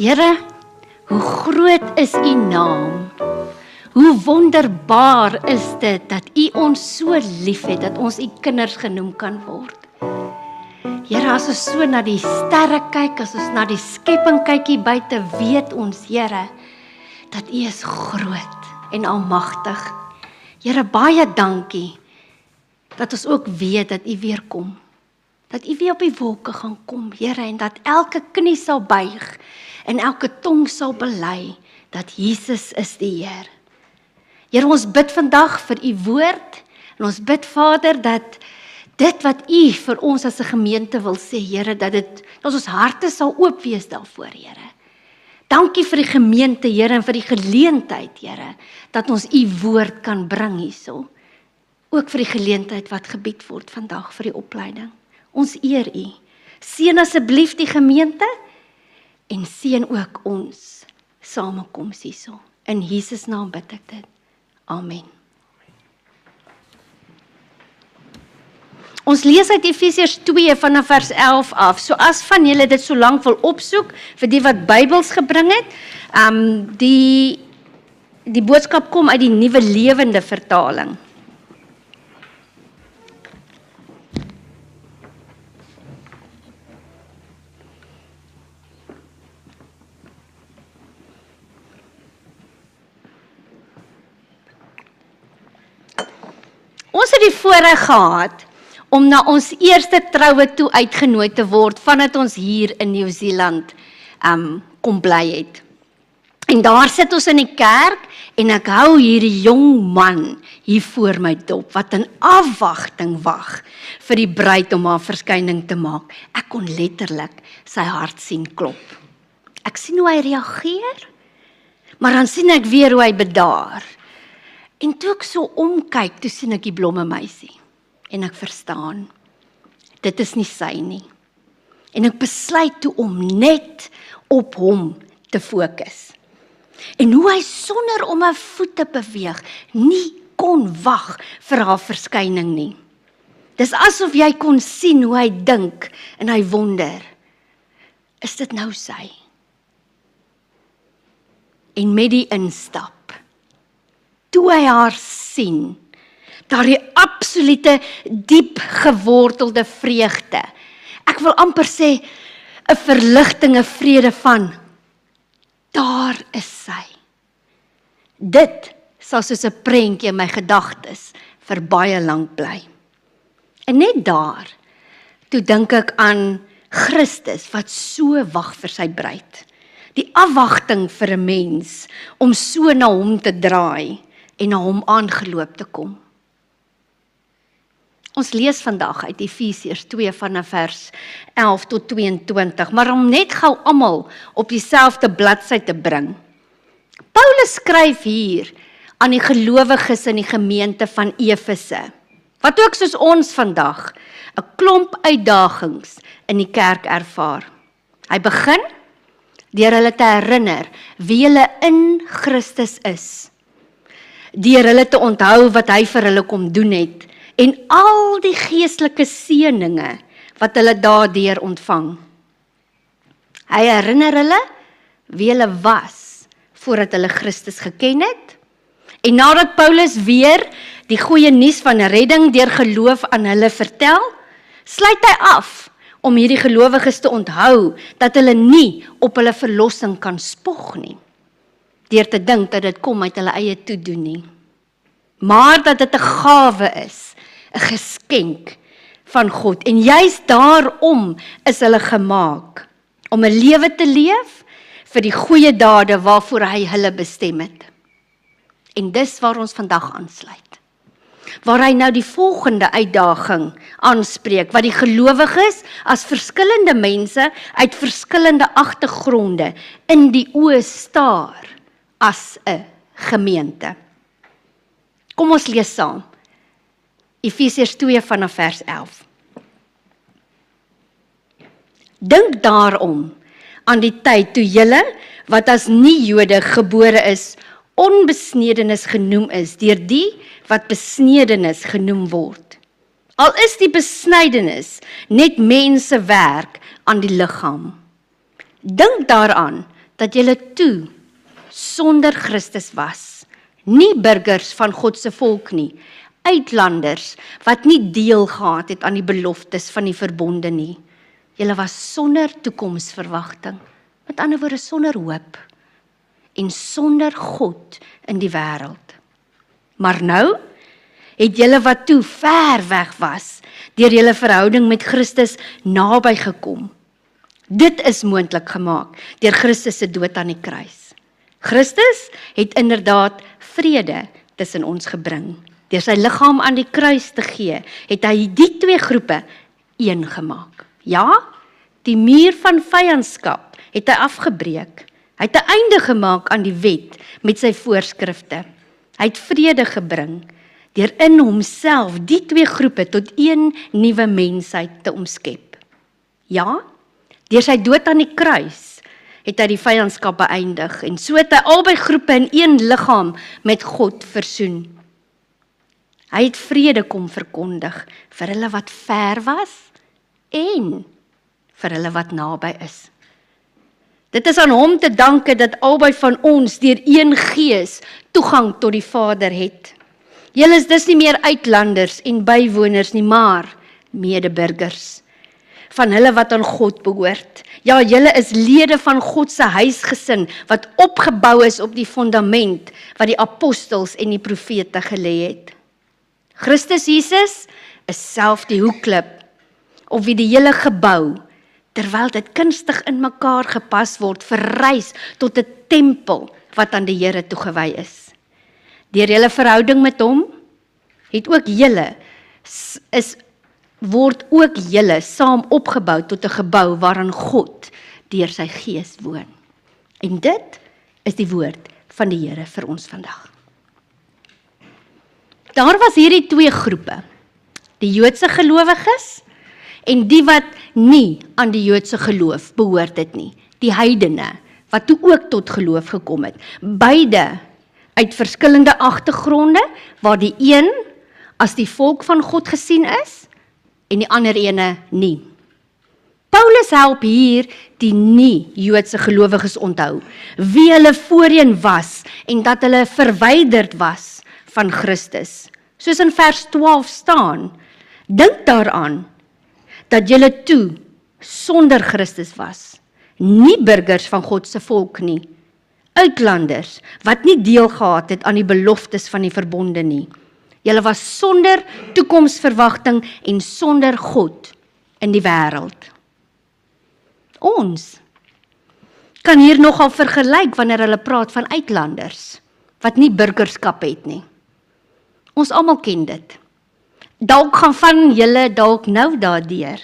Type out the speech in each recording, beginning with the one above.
Here, hoe groot is U naam? Hoe wonderbaar is dit dat U ons so liefhet, dat ons U kinders genoem kan word. Here, as ons so na die sterre kyk, as ons na die skepping kyk hier buite, weet ons, Here, dat U is groot en almagtig. Here, baie dankie, dat ons ook weet dat U weer kom. Dat U weer op die wolke gaan kom, Here, en dat elke knie sal buig, en elke tong sal bely, dat Jesus is die Heer. Here, ons bid vandag vir U woord, en ons bid, Vader, dat dit wat U vir ons as 'n gemeente wil sê, Here, dat ons harte sal oop wees daarvoor, Here. Dankie vir die gemeente, Here, en vir die geleentheid, Here, dat ons U woord kan bring hierso. Ook vir die geleentheid wat gebied word vandag vir die opleiding. Ons eer U. Seën asseblief die gemeente, en seën ook ons samekoms hierso. In Jesus naam bid ek dit. Amen. Ons lees uit Efesiërs 2 vanaf vers 11 af. So as van julle dit so lank wil opsoek, vir die wat Bybels gebring het, die boodskap kom uit die Nuwe Lewende vertaling. Ons het die voorreg gehad om na ons eerste troue toe uitgenooi te word vandat ons hier in Nieu-Seeland kom bly het. En daar sit ons in die kerk en ek hou hierdie jong man hier voor my dop wat in afwagting wag vir die bruid om haar verskyning te maak. Ek kon letterlik sy hart sien klop. Ek sien hoe hy reageer, maar dan sien ek weer hoe hy bedaar. En toe ek so omkyk, toe sien ek die blomme meisie. En ek verstaan, dit is nie sy nie. En ek besluit toe om net op hom te fokus. En hoe hy sonder om 'n voet te beweeg, nie kon wag vir haar verskyning nie. Dis asof jy kon sien hoe hy dink en hy wonder, is dit nou sy? En met die instap, toe hy haar sien, daardie absolute diep gewortelde vreugde. Ek wil amper sê, 'n verligting, 'n vrede van, daar is sy. Dit sal soos 'n prentjie in my gedagtes vir baie lank bly. En net daar, toe dink ek aan Christus wat so wag vir sy bruid. Die afwagting vir 'n mens om so na hom te draai en na hom aangeloop te kom. Ons lees vandag uit Efesiërs 2 vanaf vers 11 tot 22, maar om net gou almal op dieselfde bladsy te bring. Paulus skryf hier aan die gelowiges in die gemeente van Efese, wat ook soos ons vandag 'n klomp uitdagings in die kerk ervaar. Hy begin deur hulle te herinner wie hulle in Christus is, deur hulle te onthou wat hy vir hulle kom doen het, en al die geestelike seëninge wat hulle daardeur ontvang. Hy herinner hulle wie hulle was voordat hulle Christus geken het. En nadat Paulus weer die goeie nuus van redding deur geloof aan hulle vertel, sluit hy af om hierdie gelowiges te onthou dat hulle nie op hulle verlossing kan spog nie, deur te dink dat dit kom uit hulle eie toedoen nie, maar dat dit 'n gawe is, 'n geskenk van God. En juist daarom is hulle gemaak om 'n lewe te leef vir die goeie dade waarvoor hy hulle bestem het. En dis waar ons vandag aansluit. Waar hy nou die volgende uitdaging aanspreek, wat die gelowiges as verskillende mense uit verskillende agtergronde in die oë staar as 'n gemeente. Kom ons lees saam. Efesiërs 2 vanaf vers 11. Dink daarom aan die tyd toe julle, wat as nie-Jode gebore is, onbesnedenis genoem is, deur die wat besnedenis genoem word. Al is die besnydenis net mense werk aan die liggaam. Dink daaraan dat julle toe sonder Christus was, nie burgers van God se volk nie, uitlanders wat nie deel gehad het aan die beloftes van die verbonde nie. Julle was sonder toekomsverwagting, met ander woorde sonder hoop en sonder God in die wêreld. Maar nou het julle wat toe ver weg was, deur julle verhouding met Christus naby gekom. Dit is moontlik gemaak deur Christus se dood aan die kruis. Christus het inderdaad vrede tussen ons gebring. Deur sy liggaam aan die kruis te gee, het hy die twee groepe een gemaak. Ja, die muur van vyandskap het hy afgebreek. Hy het 'n einde gemaak aan die wet met sy voorskrifte. Hy het vrede gebring deur in homself die twee groepe tot een nuwe mensheid te omskep. Ja, deur sy dood aan die kruis het hy die vyandskap beëindig en so het hy albei groepe in een liggaam met God versoen. Hy het vrede kom verkondig vir hulle wat ver was en vir hulle wat naby is. Dit is aan hom te danke dat albei van ons deur een Gees toegang tot die Vader het. Julle is dus nie meer uitlanders en bywoners nie, maar medeburgers van hulle wat aan God behoort. Ja, julle is lede van God se huisgesin wat opgebou is op die fundament wat die apostels en die profete gelê het. Christus Jesus is self die hoekklip op wie die hele gebou, terwyl dit kunstig in mekaar gepas word, verrys tot 'n tempel wat aan die Here toegewy is. Deur julle verhouding met hom het ook julle word ook julle saam opgebou tot 'n gebou waarin God deur sy Gees woon. En dit is die woord van die Here vir ons vandag. Daar was hierdie twee groepe, die Joodse gelowiges en die wat nie aan die Joodse geloof behoort het nie, die heidene wat toe ook tot geloof gekom het. Beide uit verskillende agtergronde, waar die een as die volk van God gesien is en die ander ene nie. Paulus help hier die nie-Joodse gelowiges onthou, wie hulle voorheen was en dat hulle verwyderd was van Christus. Soos in vers 12 staan, dink daaraan dat julle toe sonder Christus was, nie burgers van God se volk nie, uitlanders wat nie deel gehad het aan die beloftes van die verbonde nie. Julle was sonder toekomsverwagting en sonder God in die wêreld. Ons kan hier nogal vergelyk wanneer hulle praat van uitlanders wat nie burgerskap het nie. Ons almal ken dit. Dalk gaan van julle dalk nou daardeur.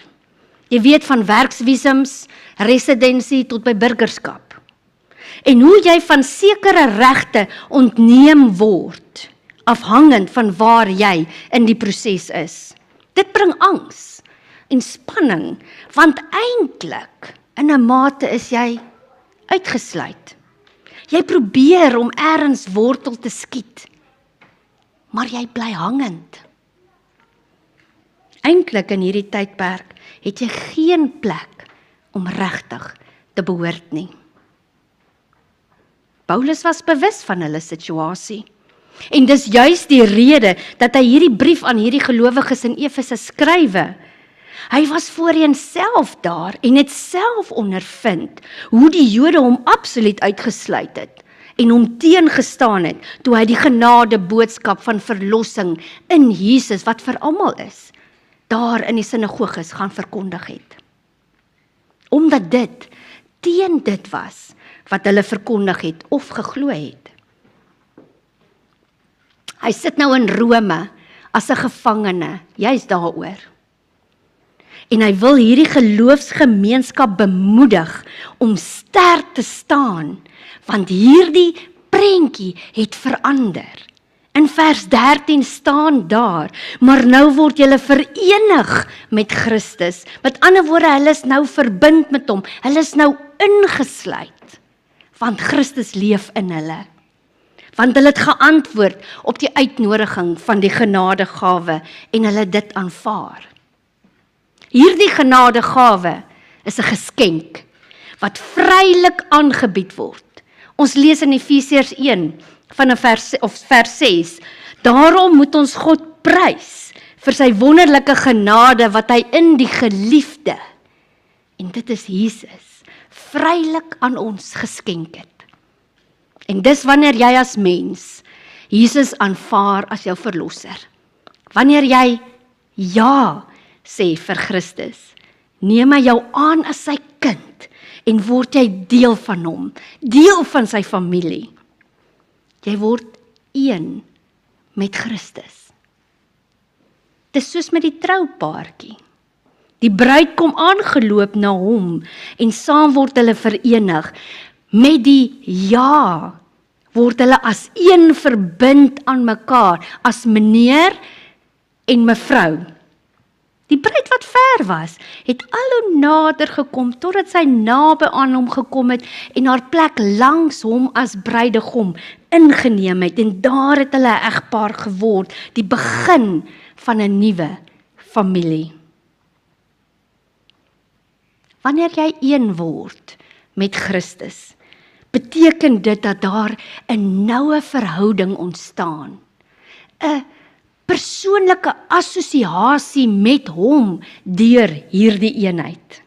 Jy weet, van werksvisums, residensie tot by burgerskap. En hoe jy van sekere regte ontneem word, afhangend van waar jy in die proses is. Dit bring angs en spanning, want eintlik in 'n mate is jy uitgesluit. Jy probeer om ergens wortel te skiet, maar jy bly hangend. Eintlik in hierdie tydperk het jy geen plek om regtig te behoort nie. Paulus was bewus van hulle situasie. En dis juis die rede dat hy hierdie brief aan hierdie gelowiges in Efese skrywe. Hy was voorheen self daar en het self ondervind hoe die Jode hom absoluut uitgesluit het en hom teengestaan het toe hy die genade boodskap van verlossing in Jesus wat vir almal is, daar in die sinagoges gaan verkondig het. Omdat dit teen dit was wat hulle verkondig het of geglo het. Hy sit nou in Rome as 'n gevangene, juis daaroor. En hy wil hierdie geloofsgemeenskap bemoedig om sterk te staan, want hierdie prentjie het verander. In vers 13 staan daar, maar nou word julle verenig met Christus. Met ander woorde, hulle is nou verbind met hom, hulle is nou ingesluit, want Christus leef in hulle. Want hulle het geantwoord op die uitnodiging van die genadegawe en hulle dit aanvaar. Hierdie genadegawe is 'n geskenk wat vrylik aangebied word. Ons lees in Efesiërs 1 vanaf vers 6. Daarom moet ons God prys vir sy wonderlike genade wat hy in die geliefde, en dit is Jesus, vrylik aan ons geskenk het. En dis wanneer jy as mens Jesus aanvaar as jou verlosser. Wanneer jy ja sê vir Christus, neem hy jou aan as sy kind en word jy deel van hom, deel van sy familie. Jy word een met Christus. Dis soos met die troupaartjie. Die bruid kom aangeloop na hom en saam word hulle verenig. Met die ja word hulle as een verbind aan mekaar, as meneer en mevrou. Die bruid wat ver was, het al hoe nader gekom, totdat sy naby aan hom gekom het en haar plek langs hom as bruidegom ingeneem het. En daar het hulle 'n egpaar geword, die begin van 'n nuwe familie. Wanneer jy een word met Christus, beteken dit dat daar 'n noue verhouding ontstaan. 'n persoonlike assosiasie met hom deur hierdie eenheid.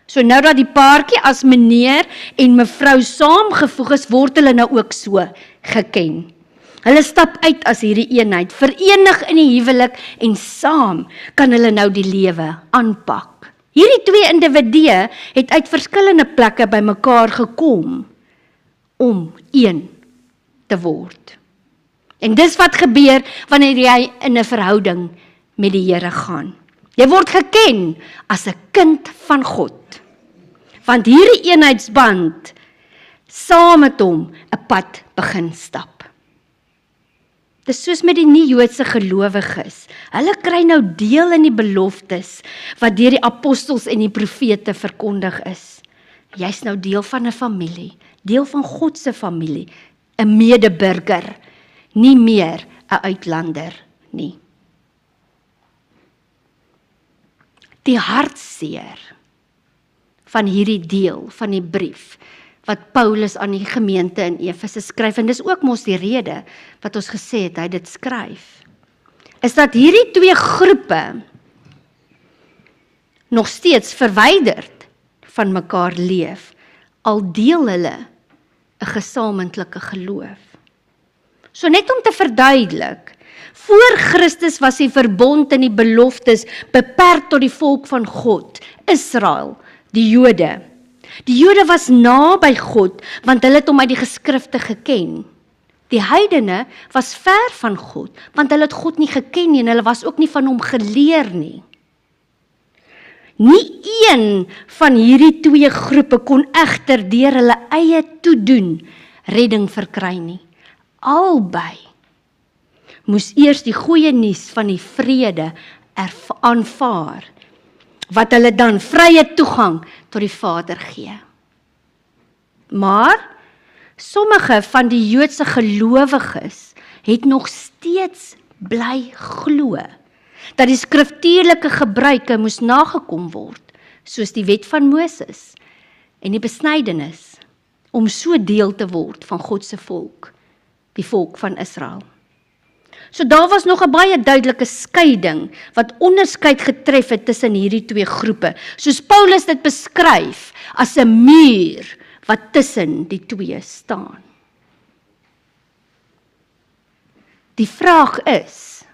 So nou dat die paartjie as meneer en mevrou saamgevoeg is, word hulle nou ook so geken. Hulle stap uit as hierdie eenheid, verenig in die huwelik en saam kan hulle nou die lewe aanpak. Hierdie twee individue het uit verskillende plekke by mekaar gekom om een te word. En dis wat gebeur wanneer jy in 'n verhouding met die Here gaan. Jy word geken as 'n kind van God. Want hierdie eenheidsband saam met hom 'n pad begin stap. Dis soos met die nie-Joodse gelowiges. Hulle kry nou deel in die beloftes wat deur die apostels en die profete verkondig is. Jy's nou deel van 'n familie, deel van God se familie, 'n medeburger. Nie meer 'n uitlander nie. Die hartseer van hierdie deel van die brief wat Paulus aan die gemeente in Efese skryf, en dis ook mos die rede wat ons gesê het hy dit skryf, is dat hierdie twee groepe nog steeds verwyderd van mekaar leef, al deel hulle 'n gesamentlike geloof. So net om te verduidelik, voor Christus was die verbond en die beloftes beperk tot die volk van God, Israel, die Jode. Die Jode was naby God, want hulle het hom uit die geskrifte geken. Die heidene was ver van God, want hulle het God nie geken nie en hulle was ook nie van hom geleer nie. Nie een van hierdie twee groepe kon egter deur hulle eie toedoen redding verkry nie. Albei moes eers die goeie nuus van die vrede aanvaar, wat hulle dan vrye toegang tot die Vader gee. Maar sommige van die Joodse gelowiges het nog steeds bly glo dat die skriftuurlike gebruike moes nagekom word, soos die wet van Moses en die besnydenis, om so deel te word van God se volk, die volk van Israel. So daar was nog 'n baie duidelike skeiding wat onderskeid getref het tussen hierdie twee groepe, soos Paulus dit beskryf as 'n muur wat tussen die twee staan. Die vraag is,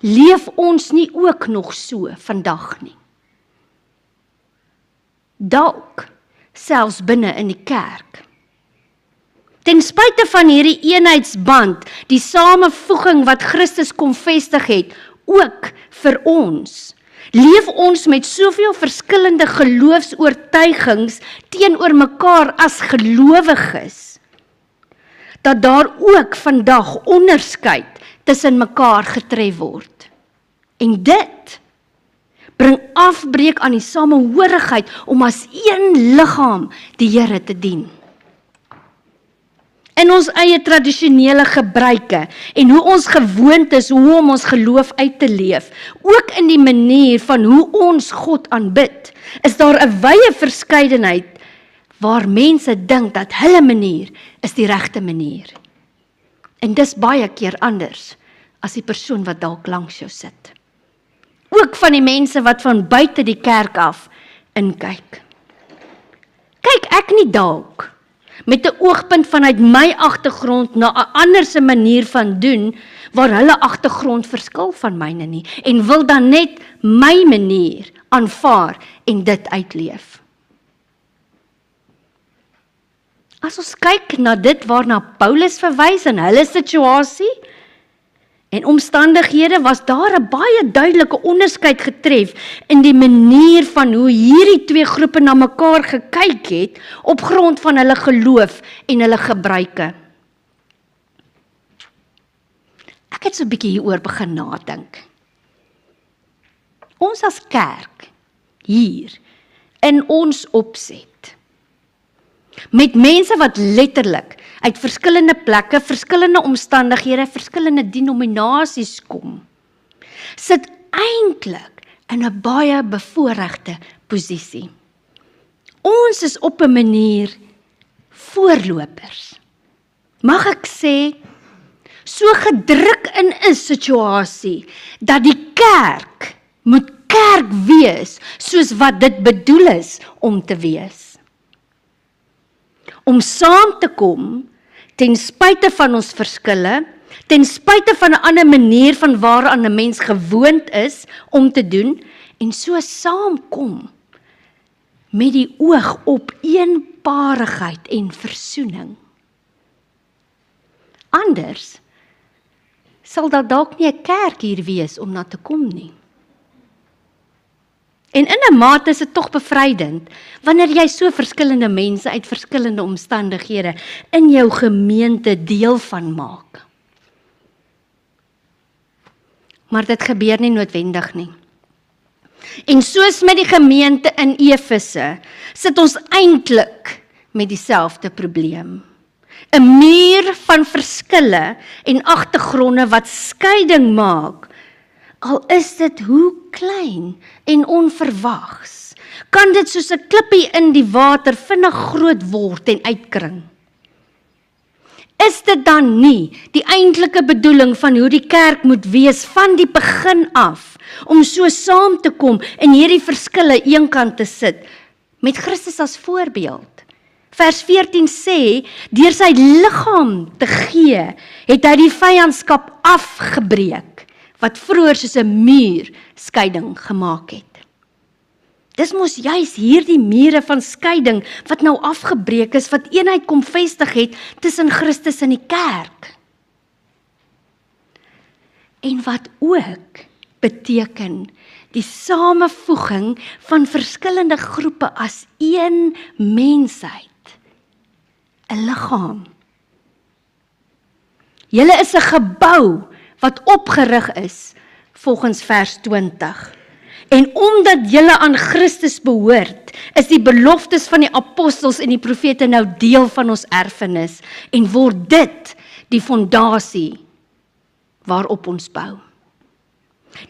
leef ons nie ook nog so vandag nie? Dalk selfs binne in die kerk. Ten spyte van hierdie eenheidsband, die samevoeging wat Christus kom vestig het, ook vir ons, leef ons met soveel verskillende geloofsoortuigings teenoor mekaar as gelowiges, dat daar ook vandag onderskeid tussen mekaar getref word. En dit bring afbreek aan die samehorigheid om as een liggaam die Here te dien. in ons eie tradisionele gebruike en hoe ons gewoond is hoe om ons geloof uit te leef, ook in die manier van hoe ons God aanbid, is daar 'n wye verskeidenheid waar mense dink dat hulle manier is die regte manier. En dis baie keer anders as die persoon wat dalk langs jou sit. Ook van die mense wat van buite die kerk af inkyk. Kyk ek nie dalk met 'n oogpunt vanuit my agtergrond na 'n ander se manier van doen, waar hulle agtergrond verskil van myne nie, en wil dan net my manier aanvaar en dit uitleef. As ons kyk na dit waarna Paulus verwys in hulle situasie en omstandighede, was daar 'n baie duidelike onderskeid getref in die manier van hoe hierdie twee groepe na mekaar gekyk het op grond van hulle geloof en hulle gebruike. Ek het so 'n bietjie hieroor begin nadink. Ons as kerk hier in ons opset, met mense wat letterlik uit verskillende plekke, verskillende omstandighede, verskillende denominasies kom, sit eintlik in 'n baie bevoorregte posisie. Ons is op 'n manier voorlopers. Mag ek sê, so gedruk in 'n situasie dat die kerk moet kerk wees soos wat dit bedoel is om te wees. Om saam te kom, ten spyte van ons verskille, ten spyte van 'n ander manier van waaraan 'n mens gewoond is om te doen, en so saamkom met die oog op eenparigheid en versoening. Anders sal daar dalk nie 'n kerk hier wees om na te kom nie. En in 'n mate is dit tog bevrydend, wanneer jy so verskillende mense uit verskillende omstandighede in jou gemeente deel van maak. Maar dit gebeur nie noodwendig nie. En soos met die gemeente in Efese, sit ons eintlik met dieselfde probleem. 'n muur van verskille en agtergronde wat skeiding maak, al is dit hoe klein en onverwags, kan dit soos 'n klippie in die water vinnig groot word en uitkring. Is dit dan nie die eintlike bedoeling van hoe die kerk moet wees van die begin af, om so saam te kom en hierdie verskille eenkant te sit, met Christus as voorbeeld? Vers 14 sê, deur sy liggaam te gee, het hy die vyandskap afgebreek, wat vroeër soos 'n muur skeiding gemaak het. Dis mos juis hierdie mure van skeiding wat nou afgebreek is, wat eenheid kom vestig het tussen Christus en die kerk. En wat ook beteken die samevoeging van verskillende groepe as een mensheid, 'n liggaam. Julle is 'n gebou wat opgerig is volgens vers 20. En omdat julle aan Christus behoort, is die beloftes van die apostels en die profete nou deel van ons erfenis, en word dit die fondasie waarop ons bou.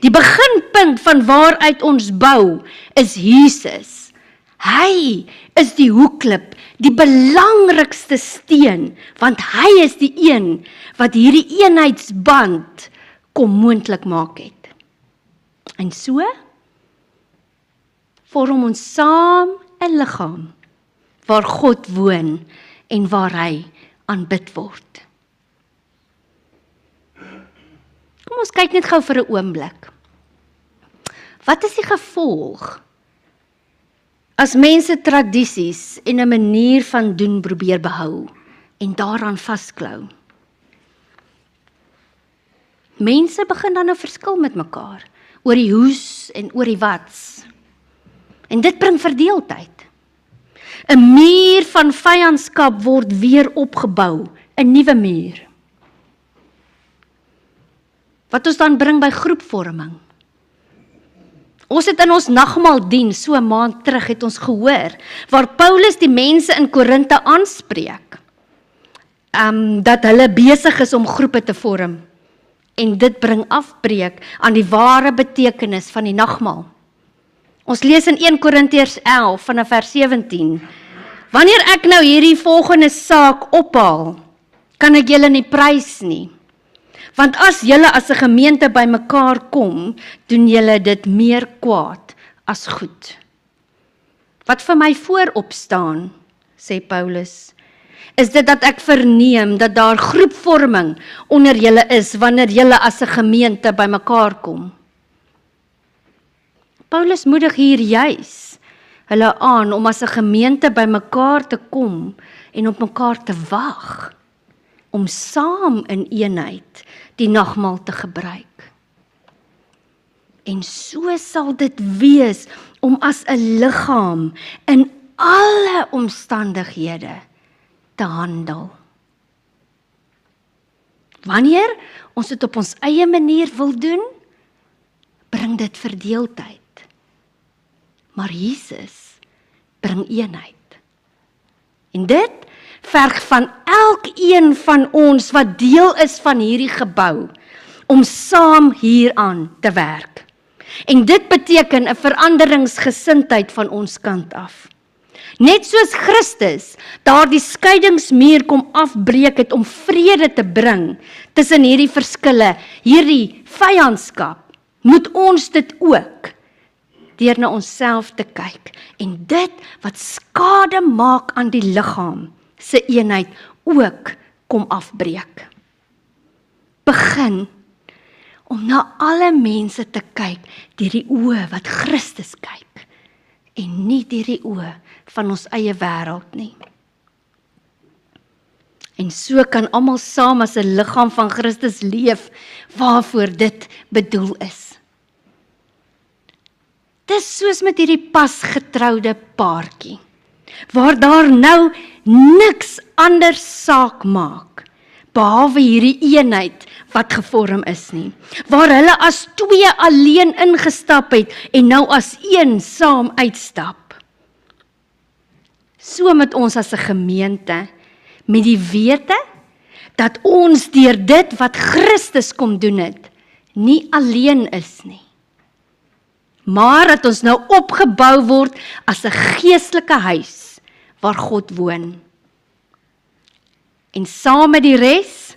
Die beginpunt van waaruit ons bou is Jesus. Hy is die hoekklip, die belangrikste steen, want hy is die een wat hierdie eenheidsband kom moontlik maak het. En so vorm ons saam 'n liggaam waar God woon en waar hy aanbid word. Kom ons kyk net gou vir 'n oomblik. Wat is die gevolg as mense tradisies en 'n manier van doen probeer behou en daaraan vasklou? Mense begin dan 'n verskil met mekaar oor die hoes en oor die wats. En dit bring verdeeldheid. 'n muur van vyandskap word weer opgebou, 'n nuwe muur. Wat ons dan bring by groepvorming. Ons het in ons nagmaaldiens so 'n maand terug het ons gehoor, waar Paulus die mense in Korinthe aanspreek. dat hulle besig is om groepe te vorm. En dit bring afbreek aan die ware betekenis van die nagmaal. Ons lees in 1 Korintiërs 11 vanaf vers 17. Wanneer ek nou hierdie volgende saak ophaal, kan ek julle nie prys nie. Want as julle as 'n gemeente bymekaar kom, doen julle dit meer kwaad as goed. Wat vir my voorop staan, sê Paulus, is dit dat ek verneem dat daar groepvorming onder julle is wanneer julle as 'n gemeente bymekaar kom. Paulus moedig hier juis hulle aan om as 'n gemeente bymekaar te kom en op mekaar te wag, om saam in eenheid die nagmaal te gebruik. En so sal dit wees om as 'n liggaam in alle omstandighede te handel. Wanneer ons dit op ons eie manier wil doen, bring dit verdeeldheid. Maar Jesus bring eenheid. En dit verg van elkeen van ons wat deel is van hierdie gebou, om saam hieraan te werk. En dit beteken 'n veranderingsgesindheid van ons kant af. Net soos Christus daardie skeidingsmuur kom afbreek het om vrede te bring tussen hierdie verskille, hierdie vyandskap, moet ons dit ook deur na onsself te kyk en dit wat skade maak aan die liggaam se eenheid ook kom afbreek. Begin om na alle mense te kyk deur die oë wat Christus kyk en nie deur die oë van ons eie wêreld nie. En so kan almal saam as 'n liggaam van Christus leef waarvoor dit bedoel is. Dis soos met hierdie pasgetroude paartjie, waar daar nou niks anders saak maak, behalwe hierdie eenheid wat gevorm is nie, waar hulle as twee alleen ingestap het en nou as een saam uitstap. So met ons as 'n gemeente, met die wete dat ons deur dit wat Christus kom doen het, nie alleen is nie, maar dat ons nou opgebou word as 'n geestelike huis waar God woon. En saam met die res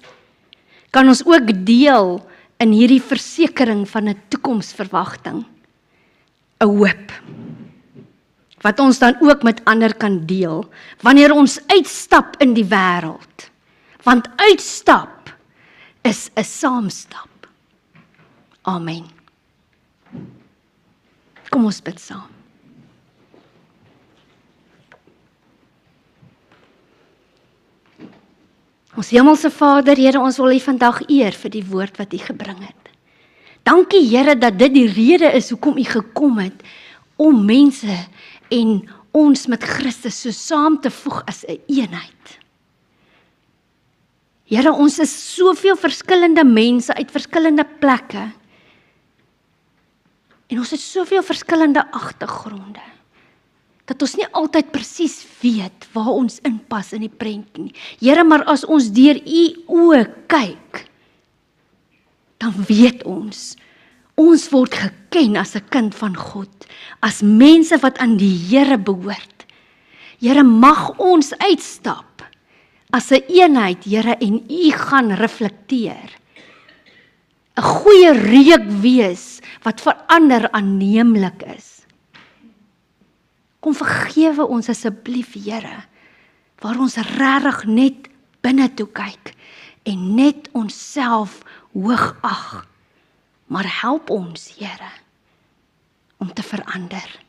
kan ons ook deel in hierdie versekering van 'n toekomsverwagting, 'n hoop, wat ons dan ook met ander kan deel, wanneer ons uitstap in die wêreld. Want uitstap is 'n saamstap. Amen. Kom ons bid saam. Ons hemelse Vader, Here, ons wil U vandag eer vir die woord wat U gebring het. Dankie, Here, dat dit die rede is hoekom U gekom het, om mense en ons met Christus so saam te voeg as 'n eenheid. Here, ons is soveel verskillende mense uit verskillende plekke. En ons het soveel verskillende agtergronde, dat ons nie altyd presies weet waar ons inpas in die prentjie nie. Here, maar as ons deur U oë kyk, dan weet ons word geken as 'n kind van God, as mense wat aan die Here behoort. Here, mag ons uitstap as 'n eenheid, Here, en U gaan reflekteer. 'n Goeie reuk wees wat vir ander aanneemlik is. Kom vergewe ons asseblief, Here, waar ons regtig net binne toe kyk en net onsself hoog ag. Maar help ons, Here, om te verander,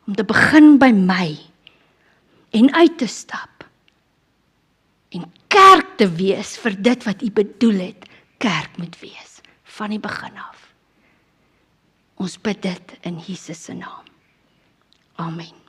om te begin by my en uit te stap en kerk te wees vir dit wat U bedoel het, kerk moet wees, van die begin af. Ons bid dit in Jesus se naam. Amen.